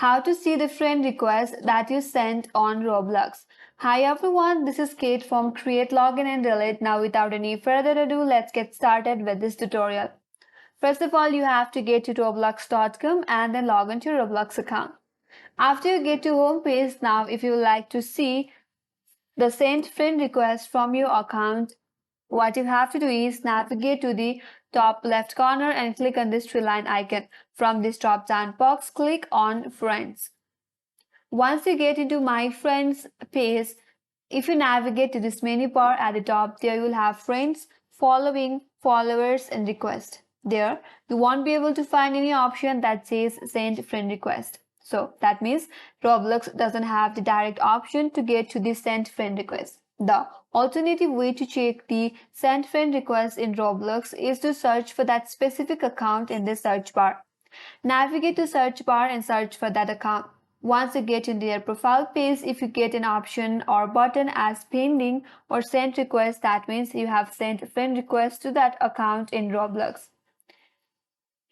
How to see the friend request that you sent on Roblox. Hi everyone, this is Kate from Create, Login and Delete. Now without any further ado, let's get started with this tutorial. First of all, you have to get to roblox.com and then log into your Roblox account. After you get to home page, now if you would like to see the sent friend request from your account, what you have to do is navigate to the top left corner and click on this three line icon. From this drop down box, click on Friends. Once you get into My Friends page, if you navigate to this menu bar at the top, there you will have Friends, Following, Followers, and Request. There, you won't be able to find any option that says Send Friend Request. So that means Roblox doesn't have the direct option to get to the Send Friend Request. The alternative way to check the Send Friend Request in Roblox is to search for that specific account in the search bar. Navigate to search bar and search for that account. Once you get into their profile page, if you get an option or button as pending or sent request, that means you have sent a friend request to that account in Roblox.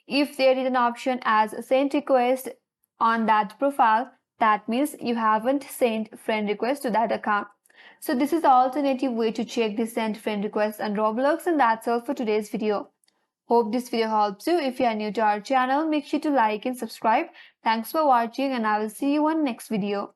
If there is an option as sent request on that profile, that means you haven't sent friend request to that account. So this is the alternative way to check the sent friend request on Roblox, and that's all for today's video. Hope this video helps you. If you are new to our channel, make sure to like and subscribe. Thanks for watching and I will see you on next video.